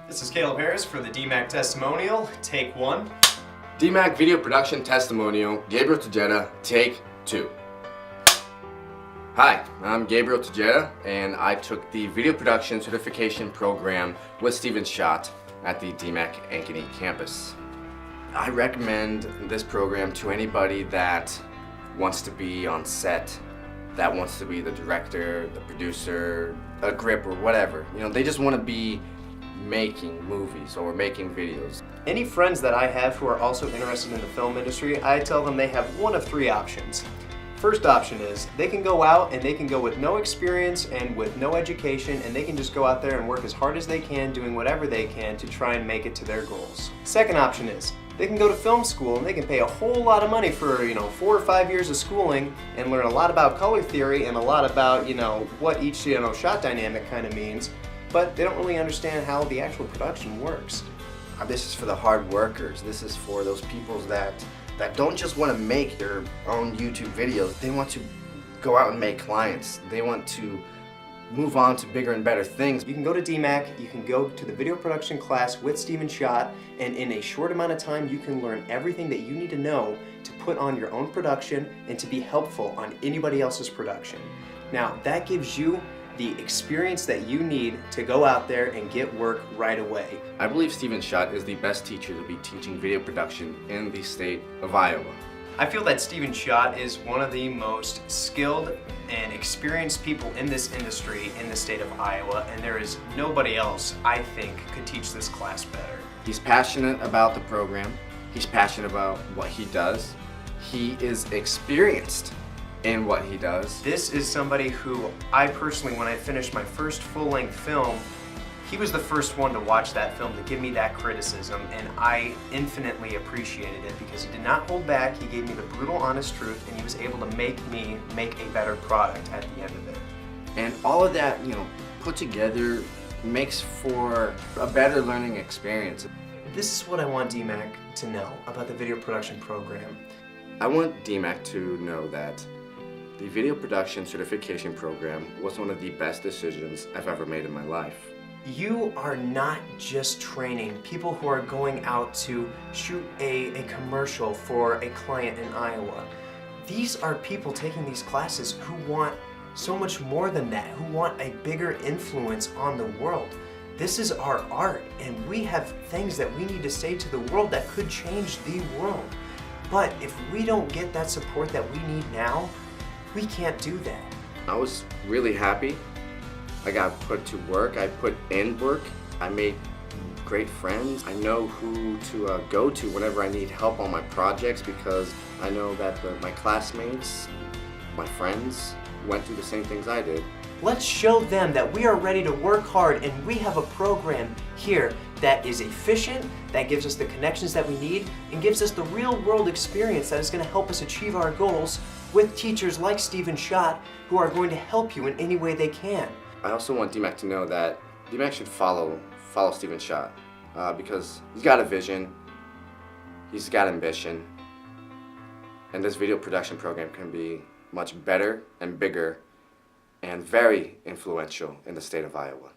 This is Caleb Harris for the DMAC Testimonial, take 1. DMAC Video Production Testimonial, Gabriel Tejeda, take 2. Hi, I'm Gabriel Tejeda, and I took the Video Production Certification Program with Stephen Schott at the DMAC Ankeny campus. I recommend this program to anybody that wants to be on set, that wants to be the director, the producer, a grip, or whatever. You know, they just want to be making movies or making videos. Any friends that I have who are also interested in the film industry, I tell them they have one of 3 options. First option is they can go out and they can go with no experience and with no education, and they can just go out there and work as hard as they can doing whatever they can to try and make it to their goals. Second option is they can go to film school and they can pay a whole lot of money for 4 or 5 years of schooling and learn a lot about color theory and a lot about what each shot dynamic kind of means, but they don't really understand how the actual production works. This is for the hard workers. This is for those people that don't just want to make their own YouTube videos. They want to go out and make clients. They want to move on to bigger and better things. You can go to DMAC, you can go to the video production class with Stephen Schott, and in a short amount of time you can learn everything that you need to know to put on your own production and to be helpful on anybody else's production. Now that gives you the experience that you need to go out there and get work right away. I believe Stephen Schott is the best teacher to be teaching video production in the state of Iowa. I feel that Stephen Schott is one of the most skilled and experienced people in this industry in the state of Iowa, and there is nobody else I think could teach this class better. He's passionate about the program. He's passionate about what he does. He is experienced in what he does. This is somebody who I personally, when I finished my first full-length film, he was the first one to watch that film to give me that criticism, and I infinitely appreciated it because he did not hold back. He gave me the brutal, honest truth, and he was able to make me make a better product at the end of it. And all of that, put together makes for a better learning experience. This is what I want DMAC to know about the video production program. I want DMAC to know that the Video Production Certification Program was one of the best decisions I've ever made in my life. You are not just training people who are going out to shoot a commercial for a client in Iowa. These are people taking these classes who want so much more than that, who want a bigger influence on the world. This is our art, and we have things that we need to say to the world that could change the world. But if we don't get that support that we need now, we can't do that. I was really happy. I got put to work. I put in work. I made great friends. I know who to go to whenever I need help on my projects because I know that my classmates, my friends, went through the same things I did. Let's show them that we are ready to work hard, and we have a program here that is efficient, that gives us the connections that we need, and gives us the real world experience that is going to help us achieve our goals with teachers like Stephen Schott who are going to help you in any way they can. I also want DMAC to know that DMAC should follow Stephen Schott because he's got a vision, he's got ambition, and this video production program can be much better and bigger and very influential in the state of Iowa.